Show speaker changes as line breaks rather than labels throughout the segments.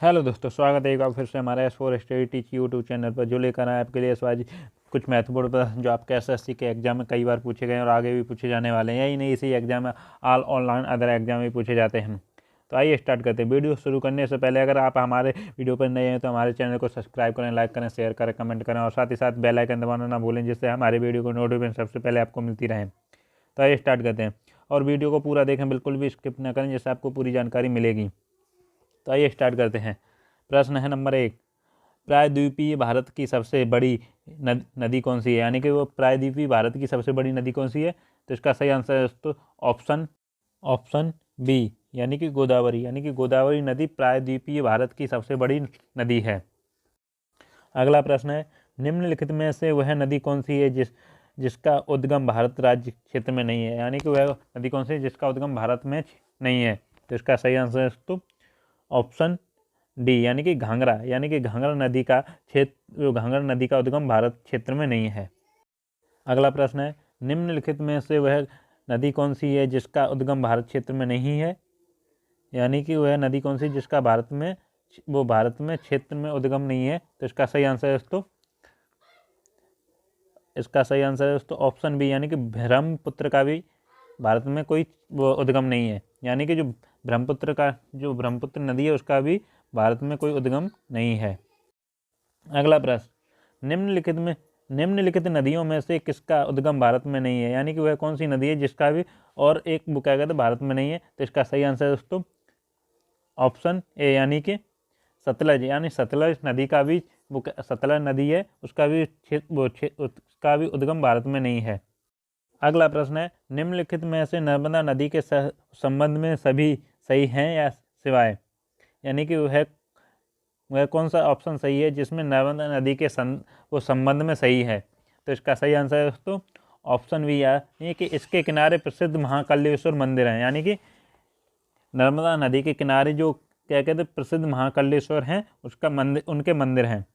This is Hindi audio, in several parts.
हेलो दोस्तों, स्वागत है एक बार फिर से हमारे S4 study teach YouTube channel पर। जो लेकर आए आपके लिए इस बार कुछ महत्वपूर्ण प्रश्न जो आपके एसएससी के एग्जाम में कई बार पूछे गए और आगे भी पूछे जाने वाले हैं। यही नहीं, इसी एग्जाम में ऑल ऑनलाइन अदर एग्जाम भी पूछे जाते हैं। तो आइए स्टार्ट करते हैं। वीडियो शुरू करने से पहले अगर आप हमारे वीडियो पर नए हैं तो हमारे चैनल को सब्सक्राइब करें, लाइक करें, शेयर करें, कमेंट करें और साथ ही साथ बेल आइकन दबाना ना भूलें, जिससे हमारे वीडियो को नोटिफिकेशन सबसे पहले आपको मिलती रहे। तो आइए स्टार्ट करते हैं और वीडियो को पूरा देखें, बिल्कुल भी स्किप न करें, जिससे आपको पूरी जानकारी मिलेगी। तो आइए स्टार्ट करते हैं। प्रश्न है नंबर 1, प्रायद्वीपीय भारत की सबसे बड़ी नदी कौन सी है? यानी कि वो प्रायद्वीपीय भारत की सबसे बड़ी नदी कौन सी है? तो इसका सही आंसर है दोस्तों ऑप्शन बी, यानी कि गोदावरी। यानी कि गोदावरी नदी प्रायद्वीपीय भारत की सबसे बड़ी नदी है। अगला प्रश्न है, निम्नलिखित में से वह नदी कौन सी है जिसका उद्गम भारत राज्य क्षेत्र में नहीं है? यानी कि वह नदी कौन सी है जिसका उद्गम भारत में नहीं है? तो इसका सही आंसर है दोस्तों ऑप्शन डी, यानी कि घाघरा। यानी कि घाघरा नदी का उद्गम भारत क्षेत्र में नहीं है। अगला प्रश्न है, निम्नलिखित में से वह नदी कौन सी है जिसका उद्गम भारत क्षेत्र में नहीं है? यानी कि वह नदी कौन सी जिसका भारत में क्षेत्र में उद्गम नहीं है? तो इसका सही आंसर है दोस्तों ऑप्शन बी, यानी कि ब्रह्मपुत्र का भी भारत में कोई उद्गम नहीं है। यानी कि जो ब्रह्मपुत्र नदी है उसका भी भारत में कोई उद्गम नहीं है। अगला प्रश्न, निम्नलिखित नदियों में से किसका उद्गम भारत में नहीं है? यानी कि वह कौन सी नदी है जिसका भी और एक वो क्या कहते हैं भारत में नहीं है? तो इसका सही आंसर है दोस्तों ऑप्शन ए, यानी कि सतलज। यानी सतलज नदी का भी सतलज नदी है उसका भी उद्गम भारत में नहीं है। अगला प्रश्न है, निम्नलिखित में से नर्मदा नदी के संबंध में सभी सही हैं या सिवाय? यानी कि वह कौन सा ऑप्शन सही है जिसमें नर्मदा नदी के संबंध में सही है? तो इसका सही आंसर है दोस्तों ऑप्शन बी, यानी कि इसके किनारे प्रसिद्ध महाकालेश्वर मंदिर हैं। यानी कि नर्मदा नदी के किनारे जो क्या कहते हैं प्रसिद्ध महाकालेश्वर हैं उनके मंदिर हैं।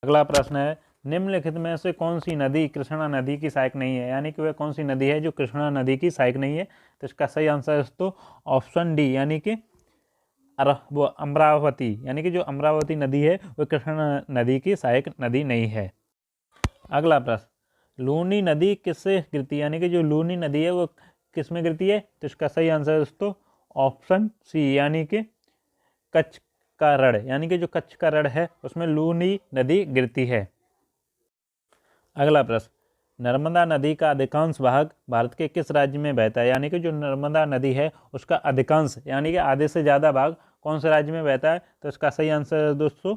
अगला प्रश्न है, निम्नलिखित में से कौन सी नदी कृष्णा नदी की सहायक नहीं है? यानी कि वह कौन सी नदी है जो कृष्णा नदी की सहायक नहीं है? तो इसका सही आंसर है दोस्तों ऑप्शन डी, यानी कि वो अमरावती। यानी कि जो अमरावती नदी है वह कृष्णा नदी की सहायक नदी नहीं है। अगला प्रश्न, लूनी नदी किससे गिरती है? यानी कि जो लूनी नदी है वो किस में गिरती है? तो इसका सही आंसर है दोस्तों ऑप्शन सी, यानी कि कच्छ का रण। यानी कि जो कच्छ का रण है उसमें लूनी नदी गिरती है। अगला प्रश्न, नर्मदा नदी का अधिकांश भाग भारत के किस राज्य में बहता है? यानी कि जो नर्मदा नदी है उसका अधिकांश यानी कि आधे से ज़्यादा भाग कौन से राज्य में बहता है? तो इसका सही आंसर है दोस्तों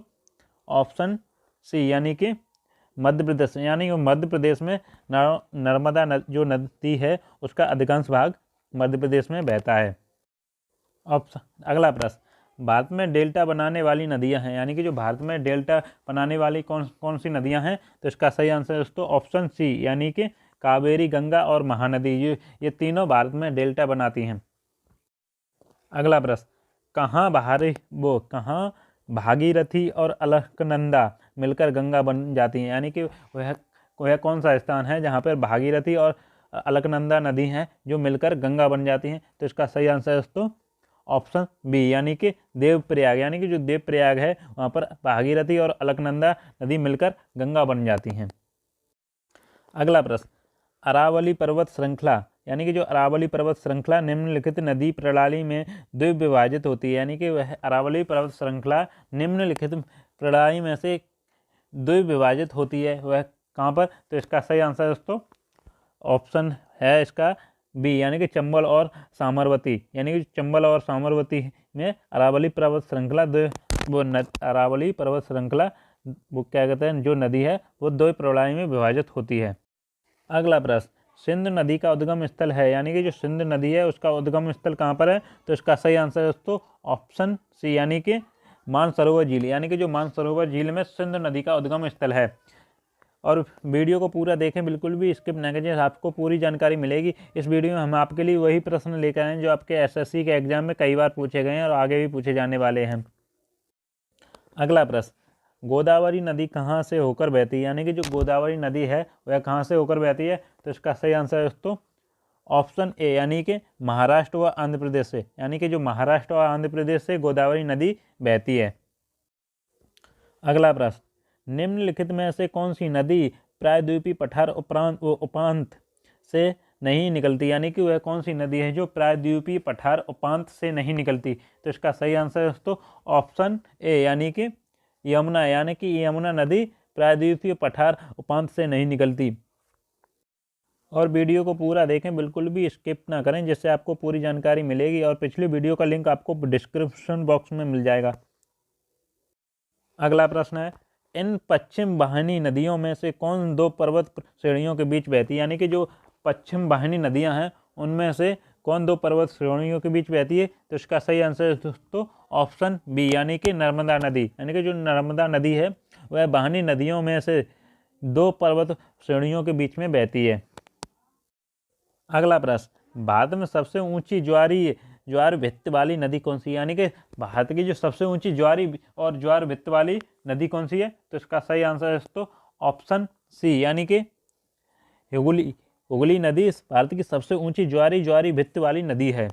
ऑप्शन सी, यानी कि मध्य प्रदेश। यानी कि मध्य प्रदेश में नर्मदा जो नदी है उसका अधिकांश भाग मध्य प्रदेश में बहता है। अगला प्रश्न, भारत में डेल्टा बनाने वाली नदियां हैं। यानी कि जो भारत में डेल्टा बनाने वाली कौन सी नदियां हैं? तो इसका सही आंसर है दोस्तों ऑप्शन सी, यानी कि कावेरी, गंगा और महानदी। ये तीनों भारत में डेल्टा बनाती हैं। अगला प्रश्न, कहाँ भागीरथी और अलकनंदा मिलकर गंगा बन जाती हैं? यानी कि वह कौन सा स्थान है जहाँ पर भागीरथी और अलकनंदा नदी हैं जो मिलकर गंगा बन जाती हैं? तो इसका सही आंसर है दोस्तों ऑप्शन बी, यानी कि देवप्रयाग। यानी कि जो देवप्रयाग है वहाँ पर भागीरथी और अलकनंदा नदी मिलकर गंगा बन जाती हैं। अगला प्रश्न, अरावली पर्वत श्रृंखला। यानी कि जो अरावली पर्वत श्रृंखला निम्नलिखित नदी प्रणाली में द्विविभाजित होती है। यानी कि वह अरावली पर्वत श्रृंखला निम्नलिखित प्रणाली में से द्विविभाजित होती है, वह कहाँ पर? तो इसका सही आंसर दोस्तों ऑप्शन है इसका बी, यानी कि चंबल और सामरवती। यानी कि चंबल और सामरवती में अरावली पर्वत श्रृंखला अरावली पर्वत श्रृंखला वो क्या कहते हैं जो नदी है वो दो प्रणाली में विभाजित होती है। अगला प्रश्न, सिंधु नदी का उद्गम स्थल है। यानी कि जो सिंधु नदी है उसका उद्गम स्थल कहाँ पर है? तो इसका सही आंसर है दोस्तों ऑप्शन सी, यानी कि मानसरोवर झील। यानी कि जो मानसरोवर झील में सिंधु नदी का उद्गम स्थल है। और वीडियो को पूरा देखें, बिल्कुल भी स्किप न करें, आपको पूरी जानकारी मिलेगी। इस वीडियो में हम आपके लिए वही प्रश्न लेकर आए हैं जो आपके एसएससी के एग्जाम में कई बार पूछे गए हैं और आगे भी पूछे जाने वाले हैं। अगला प्रश्न, गोदावरी नदी कहाँ से होकर बहती है? यानी कि जो गोदावरी नदी है वह कहाँ से होकर बहती है? तो इसका सही आंसर है दोस्तों ऑप्शन ए, यानी कि महाराष्ट्र व आंध्र प्रदेश से। यानी कि जो महाराष्ट्र और आंध्र प्रदेश से गोदावरी नदी बहती है। अगला प्रश्न, निम्नलिखित में से कौन सी नदी प्रायद्वीपीय पठार उपांत से नहीं निकलती, यानी कि वह कौन सी नदी है जो प्रायद्वीपीय पठार उपांत से नहीं निकलती। तो इसका सही आंसर है दोस्तों ऑप्शन ए, यानी कि यमुना, यानी कि यमुना नदी प्रायद्वीपीय पठार उपांत से नहीं निकलती। और वीडियो को पूरा देखें, बिल्कुल भी स्किप ना करें, जिससे आपको पूरी जानकारी मिलेगी। और पिछली वीडियो का लिंक आपको डिस्क्रिप्शन बॉक्स में मिल जाएगा। अगला प्रश्न है, इन पश्चिम वाहिनी नदियों में से कौन दो पर्वत श्रेणियों के बीच बहती है, यानी कि जो पश्चिम वाहिनी नदियां हैं उनमें से कौन दो पर्वत श्रेणियों के बीच बहती है। तो इसका सही आंसर है दोस्तों ऑप्शन बी, यानी कि नर्मदा नदी, यानी कि जो नर्मदा नदी है वह वाहिनी नदियों में से दो पर्वत श्रेणियों के बीच में बहती है। अगला प्रश्न, भारत में सबसे ऊंची ज्वार भित्त वाली नदी कौन सी है, यानी कि भारत की जो सबसे ऊंची ज्वार भित्त वाली नदी कौन सी है। तो इसका सही आंसर है दोस्तों ऑप्शन सी, यानी कि हुगली नदी भारत की सबसे ऊंची ज्वारी भित्त वाली नदी है।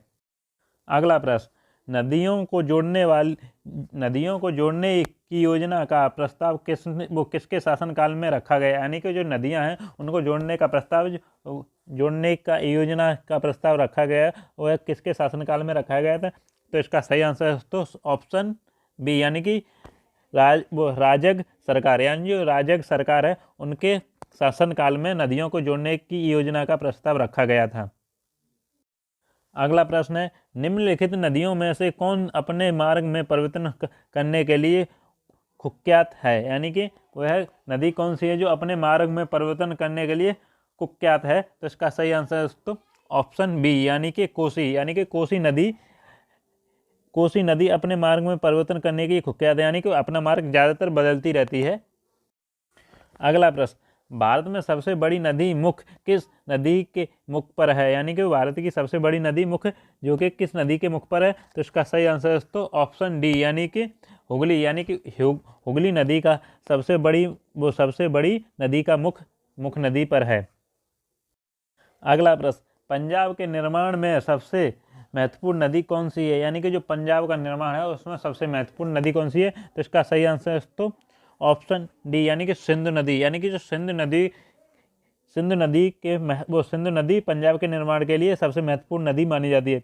अगला प्रश्न, नदियों को जोड़ने की योजना का प्रस्ताव किसके शासनकाल में रखा गया, यानी कि जो नदियां हैं उनको जोड़ने का योजना का प्रस्ताव रखा गया वह किसके शासनकाल में रखा गया था। तो इसका सही आंसर है दोस्तों ऑप्शन बी, यानी कि राजग सरकार, यानी जो राजग सरकार है उनके शासनकाल में नदियों को जोड़ने की योजना का प्रस्ताव रखा गया था। अगला प्रश्न है, निम्नलिखित नदियों में से कौन अपने मार्ग में परिवर्तन करने के लिए कुख्यात है, यानी कि वह नदी कौन सी है जो अपने मार्ग में परिवर्तन करने के लिए कुख्यात है। तो इसका सही आंसर है दोस्तों ऑप्शन बी, यानी कि कोसी, यानी कि कोसी नदी अपने मार्ग में परिवर्तन करने की कुख्यात है, यानी कि अपना मार्ग ज़्यादातर बदलती रहती है। अगला प्रश्न, भारत में सबसे बड़ी नदी मुख किस नदी के मुख पर है, यानी कि भारत की सबसे बड़ी नदी मुख जो कि किस नदी के मुख पर है। तो इसका सही आंसर है दोस्तों ऑप्शन डी, यानी कि हुगली, यानी कि हुगली नदी का सबसे बड़ी नदी का मुख नदी पर है। अगला प्रश्न, पंजाब के निर्माण में सबसे महत्वपूर्ण नदी कौन सी है, यानी कि जो पंजाब का निर्माण है उसमें सबसे महत्वपूर्ण नदी कौन सी है। तो इसका सही आंसर है दोस्तों ऑप्शन डी, यानी कि सिंधु नदी, यानी कि जो सिंधु नदी पंजाब के निर्माण के लिए सबसे महत्वपूर्ण नदी मानी जाती है।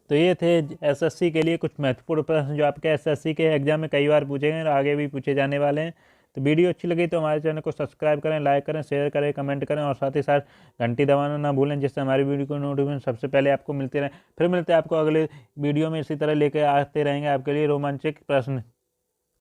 तो ये थे एसएससी के लिए कुछ महत्वपूर्ण प्रश्न जो आपके एसएससी के एग्जाम में कई बार पूछे गए और आगे भी पूछे जाने वाले हैं। तो वीडियो अच्छी लगी तो हमारे चैनल को सब्सक्राइब करें, लाइक करें, शेयर करें, कमेंट करें और साथ ही साथ घंटी दबाना ना भूलें, जिससे हमारी वीडियो को नोटिफिकेशन सबसे पहले आपको मिलते रहें। फिर मिलते हैं आपको अगले वीडियो में, इसी तरह लेकर आते रहेंगे आपके लिए रोमांचक प्रश्न।